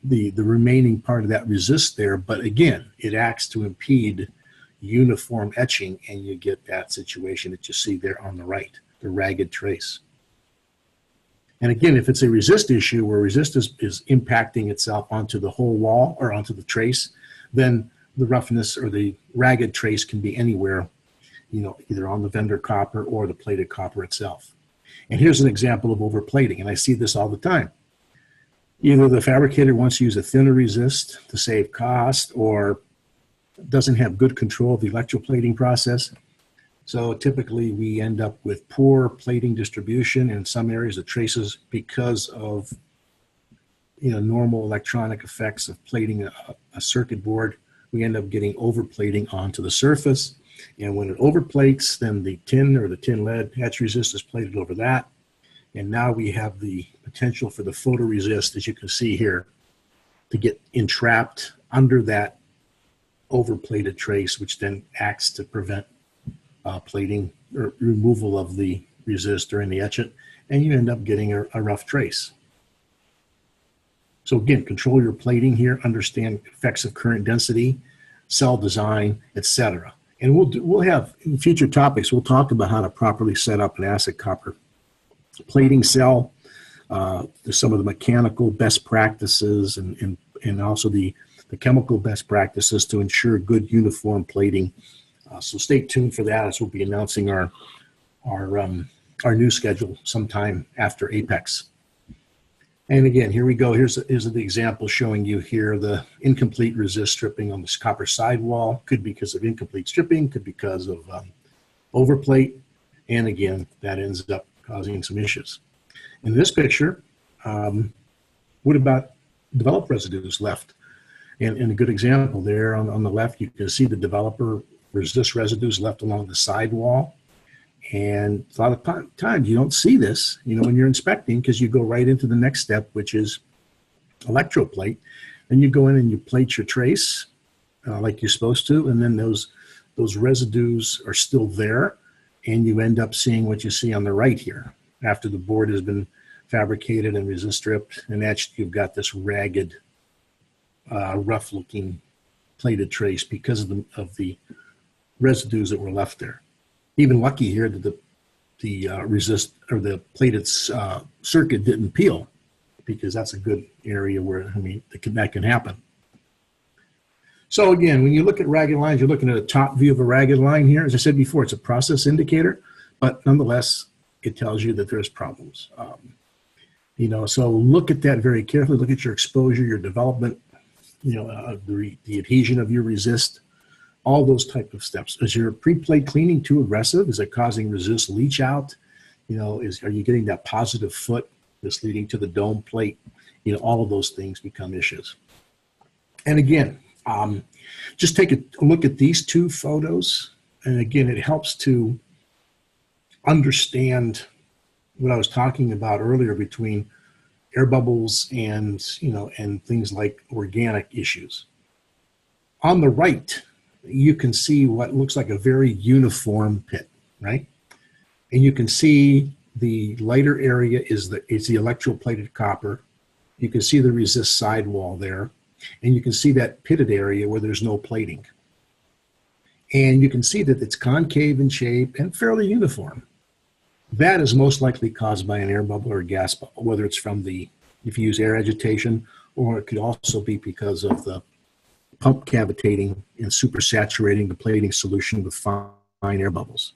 remaining part of that resist there, but again, it acts to impede uniform etching, and you get that situation that you see there on the right, the ragged trace. And again, if it's a resist issue where resist is impacting itself onto the whole wall or onto the trace, then the roughness or the ragged trace can be anywhere, either on the vendor copper or the plated copper itself. And here's an example of overplating, and I see this all the time. Either the fabricator wants to use a thinner resist to save cost, or doesn't have good control of the electroplating process. So typically we end up with poor plating distribution in some areas of traces because of normal electronic effects of plating a circuit board. We end up getting overplating onto the surface, and when it overplates, then the tin or the tin lead etch resist is plated over that, and now we have the potential for the photoresist, as you can see here, to get entrapped under that overplated trace, which then acts to prevent plating or removal of the resist during the etchant, and you end up getting a rough trace. So again, control your plating here, understand effects of current density, cell design, etc. And we'll have in future topics, we'll talk about how to properly set up an acid copper plating cell. There's some of the mechanical best practices and also the chemical best practices to ensure good uniform plating. So stay tuned for that, as we'll be announcing our new schedule sometime after Apex. And again, here we go. Here's the example showing you here the incomplete resist stripping on this copper sidewall. Could be because of incomplete stripping, could be because of overplate, and again, that ends up causing some issues. In this picture, what about developed residues left? And a good example there on the left, you can see the developer resist residues left along the sidewall. And a lot of times you don't see this, when you're inspecting, because you go right into the next step, which is electroplate. Then you go in and you plate your trace like you're supposed to, and then those residues are still there, and you end up seeing what you see on the right here. After the board has been fabricated and resist stripped and etched, you've got this ragged, rough-looking plated trace because of the residues that were left there. Even lucky here that the resist or the plated circuit didn't peel, because that's a good area where that can happen. So again, when you look at ragged lines, you're looking at a top view of a ragged line here. As I said before, it's a process indicator, but nonetheless, it tells you that there's problems. So look at that very carefully. Look at your exposure, your development, the adhesion of your resist, all those type of steps. Is your pre-plate cleaning too aggressive? Is it causing resist leach out? Are you getting that positive foot that's leading to the dome plate? All of those things become issues. And again, just take a look at these two photos. And again, it helps to understand what I was talking about earlier between air bubbles and, and things like organic issues. On the right, you can see what looks like a very uniform pit, right? And you can see the lighter area is the electroplated copper. You can see the resist sidewall there, and you can see that pitted area where there's no plating. And you can see that it's concave in shape and fairly uniform. That is most likely caused by an air bubble or a gas bubble, whether it's from if you use air agitation, or it could also be because of the pump cavitating and supersaturating the plating solution with fine air bubbles.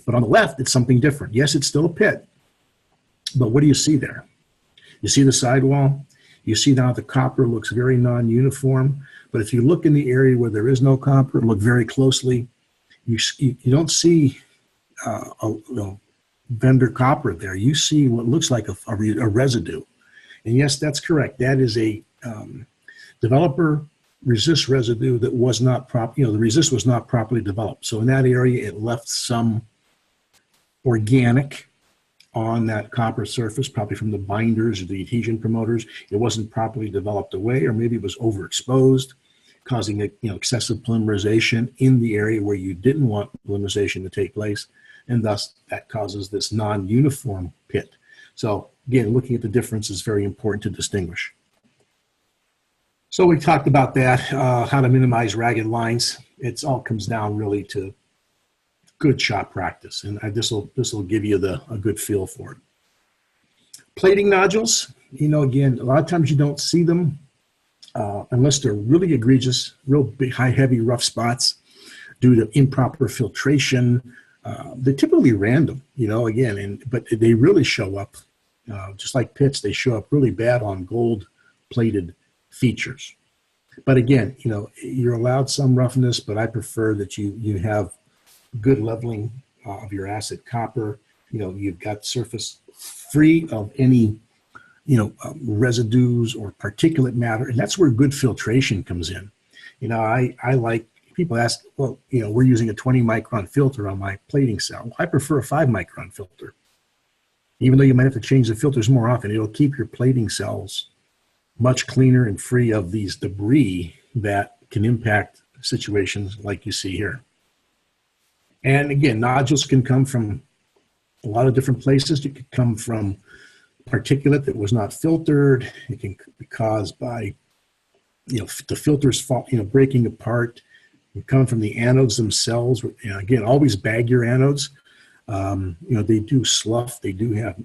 But on the left, it's something different. Yes, it's still a pit, but what do you see there? You see the sidewall. You see now the copper looks very non-uniform, but if you look in the area where there is no copper, look very closely, you don't see vendor copper there. You see what looks like a residue. And yes, that's correct. That is a developer resist residue that was not the resist was not properly developed. So in that area, it left some organic on that copper surface, probably from the binders or the adhesion promoters. It wasn't properly developed away, or maybe it was overexposed, causing excessive polymerization in the area where you didn't want polymerization to take place, and thus that causes this non-uniform pit. So again, looking at the difference is very important to distinguish. So we talked about that, how to minimize ragged lines. It all comes down really to good shop practice, and this will give you a good feel for it. Plating nodules, again, a lot of times you don't see them unless they're really egregious, real big, high, heavy, rough spots due to improper filtration. They're typically random, but they really show up, just like pits, they show up really bad on gold-plated features. But again, you're allowed some roughness, but I prefer that you have good leveling of your acid copper. You've got surface free of any, residues or particulate matter, and that's where good filtration comes in. I like, people ask, well, we're using a 20 micron filter on my plating cell. Well, I prefer a 5 micron filter. Even though you might have to change the filters more often, it'll keep your plating cells much cleaner and free of these debris that can impact situations like you see here. And again, nodules can come from a lot of different places. It could come from particulate that was not filtered. It can be caused by, the filters breaking apart. It can come from the anodes themselves. Again, always bag your anodes. They do slough. They do have,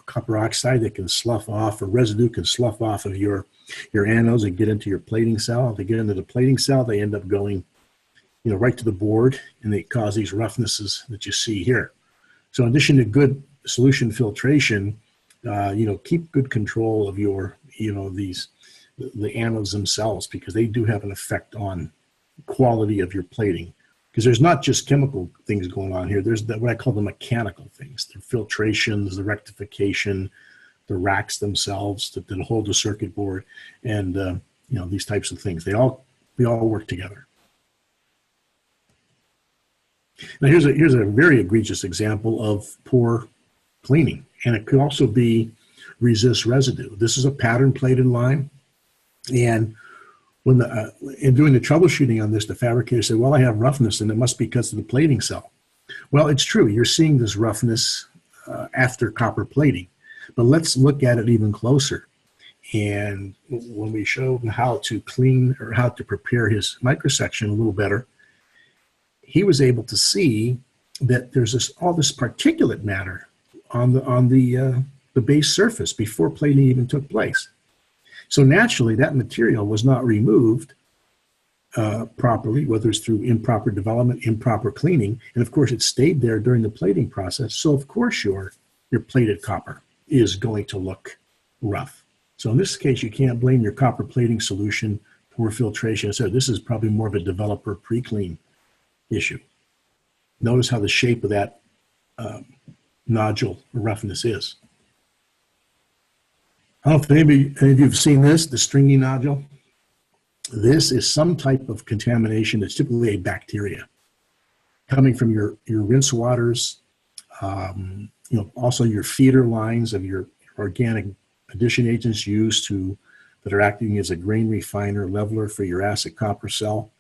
copper oxide that can slough off, or residue can slough off of your anodes and get into your plating cell. If they get into the plating cell, they end up going right to the board, and they cause these roughnesses that you see here. So in addition to good solution filtration, keep good control of your, the anodes themselves, because they do have an effect on quality of your plating. Because there's not just chemical things going on here. There's what I call the mechanical things, the filtrations, the rectification, the racks themselves that hold the circuit board, and these types of things. They all work together. Now here's a very egregious example of poor cleaning, and it could also be resist residue. This is a pattern plated line, and when in doing the troubleshooting on this, the fabricator said, well, I have roughness, and it must be because of the plating cell. Well, it's true. You're seeing this roughness after copper plating, but let's look at it even closer. And when we show him how to clean, or how to prepare his microsection a little better, he was able to see that there's all this particulate matter on the base surface before plating even took place. So naturally, that material was not removed properly, whether it's through improper development, improper cleaning, and of course it stayed there during the plating process. So of course your plated copper is going to look rough. So in this case, you can't blame your copper plating solution for filtration. So this is probably more of a developer pre-clean issue. Notice how the shape of that nodule roughness is. I don't know if any of you have seen this, the stringy nodule. This is some type of contamination that's typically a bacteria coming from your rinse waters, also your feeder lines of your organic addition agents used that are acting as a grain refiner, leveler for your acid copper cell.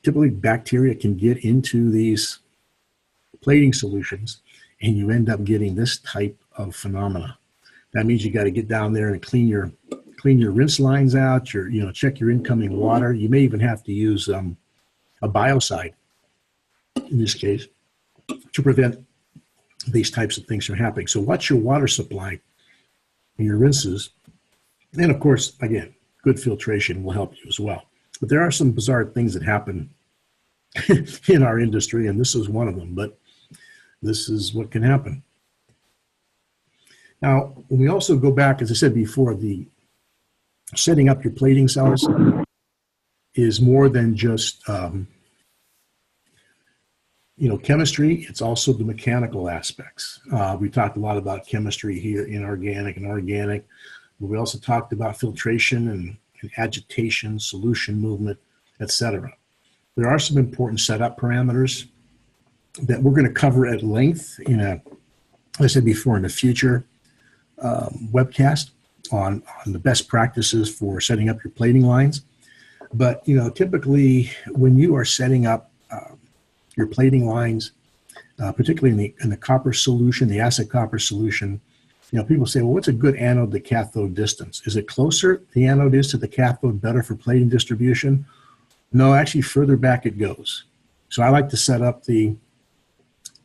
Typically, bacteria can get into these plating solutions, and you end up getting this type of phenomena. That means you got to get down there and clean your rinse lines out, check your incoming water. You may even have to use a biocide in this case to prevent these types of things from happening. So watch your water supply and your rinses. And of course, again, good filtration will help you as well. But there are some bizarre things that happen in our industry, and this is one of them, but this is what can happen. Now, when we also go back, as I said before, the setting up your plating cells is more than just chemistry. It's also the mechanical aspects. We talked a lot about chemistry here in organic and organic, but we also talked about filtration and agitation, solution movement, etc. There are some important setup parameters that we're going to cover at length as I said before, in the future webcast on the best practices for setting up your plating lines. But typically when you are setting up your plating lines, particularly in the copper solution, the acid copper solution, people say, well, what's a good anode to cathode distance? Is it closer the anode is to the cathode better for plating distribution? No, actually further back it goes. So I like to set up the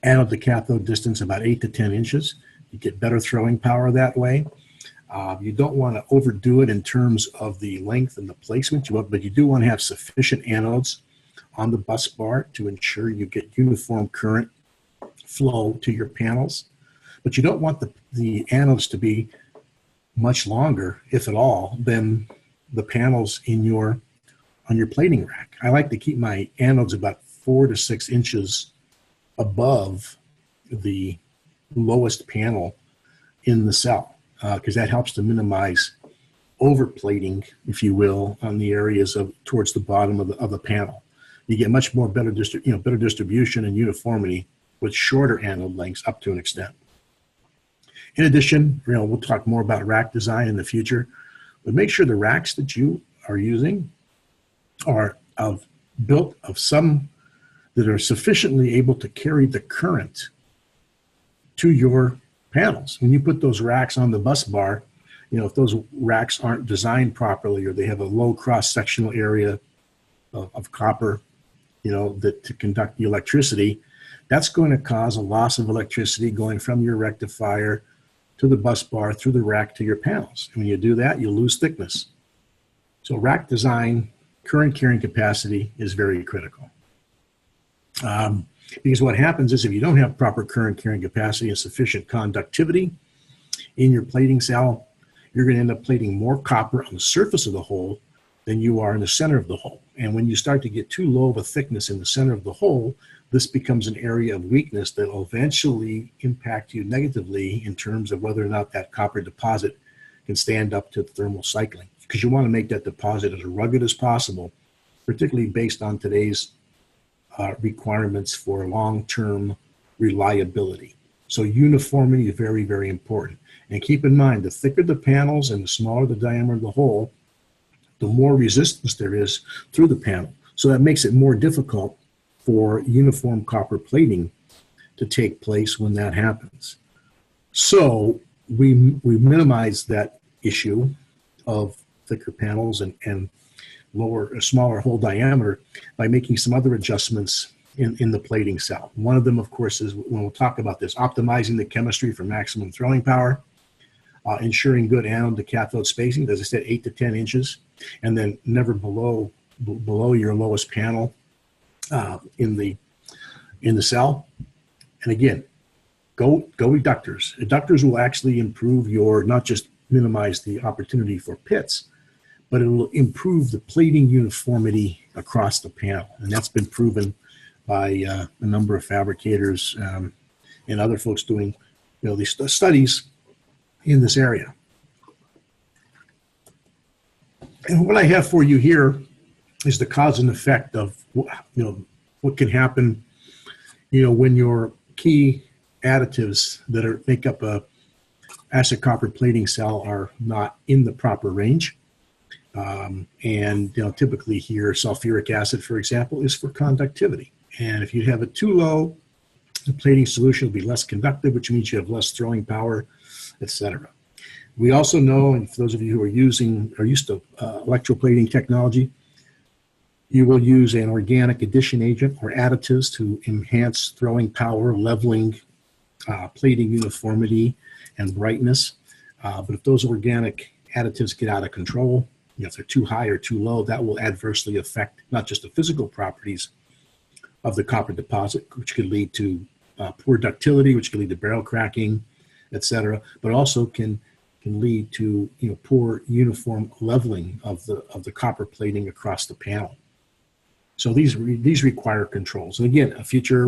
anode to cathode distance about 8 to 10 inches. You get better throwing power that way. You don't want to overdo it in terms of the length and the placement, but you do want to have sufficient anodes on the bus bar to ensure you get uniform current flow to your panels. But you don't want the anodes to be much longer, if at all, than the panels on your plating rack. I like to keep my anodes about 4 to 6 inches above the lowest panel in the cell, because that helps to minimize overplating, if you will, on the areas towards the bottom of the panel. You get much more better distribution and uniformity with shorter anode lengths up to an extent. In addition, we'll talk more about rack design in the future, but make sure the racks that you are using are built of some that are sufficiently able to carry the current to your panels. When you put those racks on the bus bar, if those racks aren't designed properly or they have a low cross-sectional area of copper, to conduct the electricity, that's going to cause a loss of electricity going from your rectifier to the bus bar through the rack to your panels. And when you do that, you'll lose thickness. So rack design, current carrying capacity is very critical. Because what happens is if you don't have proper current carrying capacity and sufficient conductivity in your plating cell, you're going to end up plating more copper on the surface of the hole than you are in the center of the hole. And when you start to get too low of a thickness in the center of the hole, this becomes an area of weakness that will eventually impact you negatively in terms of whether or not that copper deposit can stand up to thermal cycling. Because you want to make that deposit as rugged as possible, particularly based on today's requirements for long-term reliability. So uniformity is very, very important. And keep in mind, the thicker the panels and the smaller the diameter of the hole, the more resistance there is through the panel. So that makes it more difficult for uniform copper plating to take place when that happens. So we minimize that issue of thicker panels and smaller hole diameter by making some other adjustments in the plating cell. One of them, of course, is when we'll talk about this, optimizing the chemistry for maximum throwing power, ensuring good anode to cathode spacing, as I said, 8 to 10 inches, and then never below your lowest panel in the cell. And again, go reductors. Reductors will actually improve not just minimize the opportunity for pits, but it will improve the plating uniformity across the panel. And that's been proven by a number of fabricators and other folks doing these studies in this area. And what I have for you here is the cause and effect of what can happen when your key additives that make up a acid copper plating cell are not in the proper range. And typically here, sulfuric acid, for example, is for conductivity. And if you have it too low, The plating solution will be less conductive, which means you have less throwing power, etc. We also know, and for those of you who are used to electroplating technology, you will use an organic addition agent or additives to enhance throwing power, leveling, plating uniformity, and brightness. But if those organic additives get out of control, if they're too high or too low, that will adversely affect not just the physical properties of the copper deposit, which could lead to poor ductility, which could lead to barrel cracking, etc., but also can lead to poor uniform leveling of the copper plating across the panel. So these require controls. And again, a future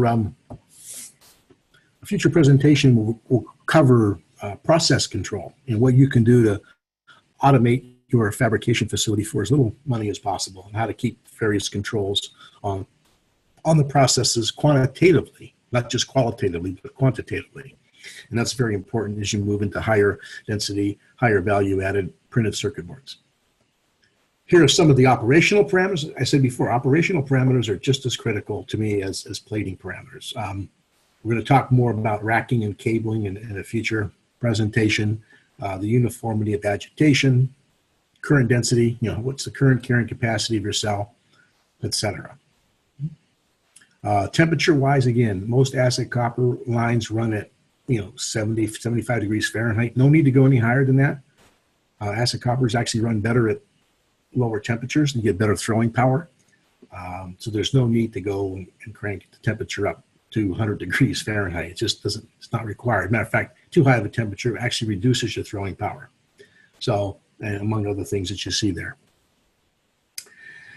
presentation will cover process control and what you can do to automate your fabrication facility for as little money as possible, and how to keep various controls on the processes quantitatively, not just qualitatively, but quantitatively. And that's very important as you move into higher density, higher value added printed circuit boards. Here are some of the operational parameters. I said before, operational parameters are just as critical to me as plating parameters. We're going to talk more about racking and cabling in a future presentation, the uniformity of agitation, current density, what's the current carrying capacity of your cell, etc. Temperature-wise, again, most acid copper lines run at 70, 75 degrees Fahrenheit. No need to go any higher than that. Acid coppers actually run better at lower temperatures and get better throwing power. So there's no need to go and crank the temperature up to 100 degrees Fahrenheit. It just doesn't, it's not required. Matter of fact, too high of a temperature actually reduces your throwing power. So, and among other things that you see there.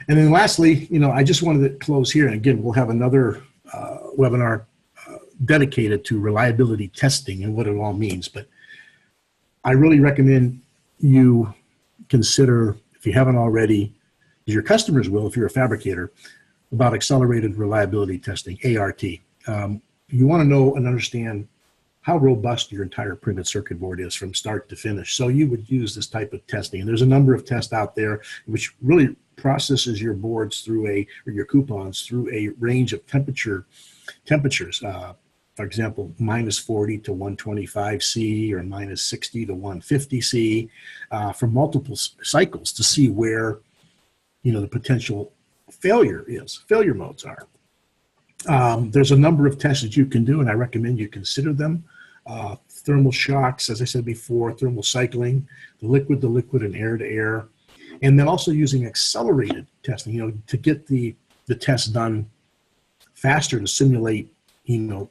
And then lastly, I just wanted to close here. And again, we'll have another webinar dedicated to reliability testing and what it all means. But I really recommend you consider, if you haven't already, as your customers will if you're a fabricator, about accelerated reliability testing, ART. You want to know and understand how robust your entire printed circuit board is from start to finish. So you would use this type of testing. And there's a number of tests out there which really processes your boards through or your coupons through a range of temperatures. For example, -40 to 125 C or -60 to 150 C for multiple cycles to see where the potential failure modes are. There's a number of tests that you can do, and I recommend you consider them. Thermal shocks, as I said before, thermal cycling, the liquid to liquid and air to air, and then also using accelerated testing, to get the test done faster to simulate,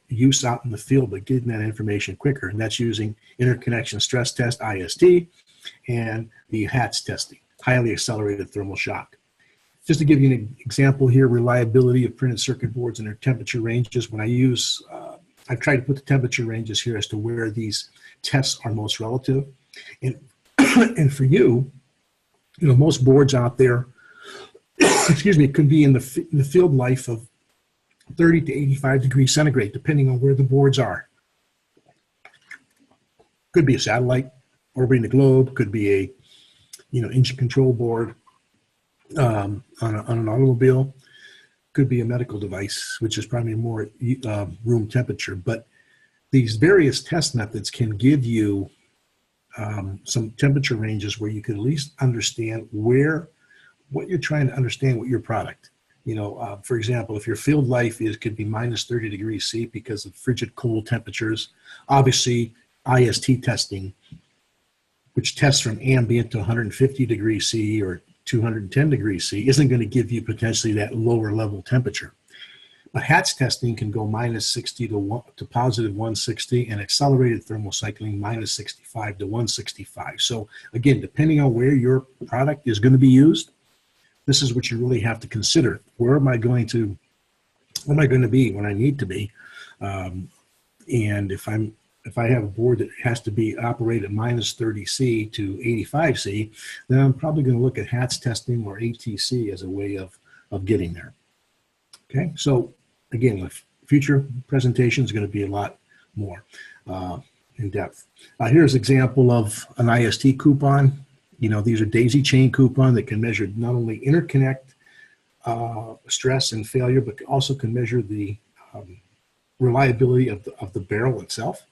use out in the field, but getting that information quicker. And that's using interconnection stress test, IST, and the HATS testing, highly accelerated thermal shock. Just to give you an example here, reliability of printed circuit boards and their temperature ranges. When I use, I've tried to put the temperature ranges here as to where these tests are most relative. And for you, most boards out there, excuse me, could be in the field life of 30 to 85 degrees centigrade, depending on where the boards are. Could be a satellite orbiting the globe, could be a engine control board on an automobile, could be a medical device, which is probably more room temperature. But these various test methods can give you some temperature ranges where you can at least understand what you're trying to understand with your product. For example, if your field life could be -30 degrees C because of frigid cold temperatures, obviously IST testing, which tests from ambient to 150 degrees C or 210 degrees C, isn't going to give you potentially that lower level temperature. But HATS testing can go -60 to positive 160, and accelerated thermal cycling -65 to 165. So again, depending on where your product is going to be used, this is what you really have to consider. Where am I going to be when I need to be? And if I have a board that has to be operated at -30 C to 85 C, then I'm probably going to look at HATS testing or ATC as a way of getting there. Okay, so again, with future presentation is going to be a lot more in depth. Here's an example of an IST coupon. These are daisy chain coupon that can measure not only interconnect stress and failure, but also can measure the reliability of the barrel itself.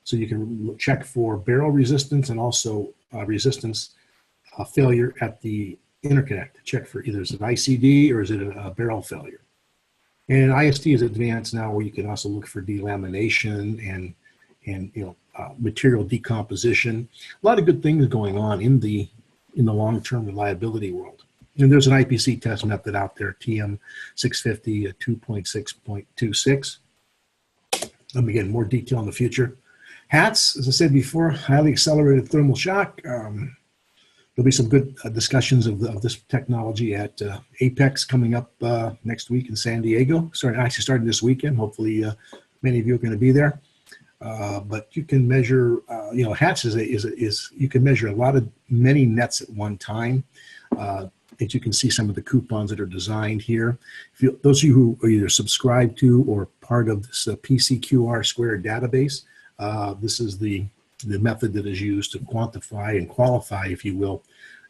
So you can check for barrel resistance and also resistance failure at the interconnect to check for either is it ICD or is it a barrel failure. And IST is advanced now where you can also look for delamination and material decomposition. A lot of good things going on in the long-term reliability world. And there's an IPC test method out there, TM650 2.6.26. Again, more detail in the future. Hats, as I said before, highly accelerated thermal shock. There'll be some good discussions of this technology at Apex coming up next week in San Diego. Actually starting this weekend. Hopefully, many of you are going to be there. But you can measure, hats you can measure many nets at one time. As you can see some of the coupons that are designed here. Those of you who are either subscribed to or part of this PCQR squared database, this is the method that is used to quantify and qualify, if you will,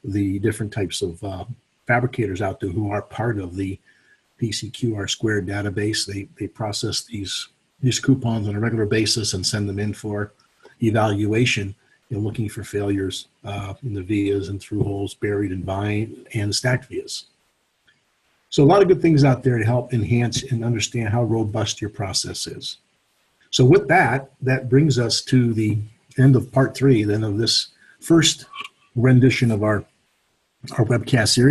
the different types of fabricators out there who are part of the PCQR squared database. They process these coupons on a regular basis and send them in for evaluation, looking for failures in the vias and through holes, buried and bind, and stacked vias. So a lot of good things out there to help enhance and understand how robust your process is. So with that brings us to the end of part 3 then of this first rendition of our webcast series.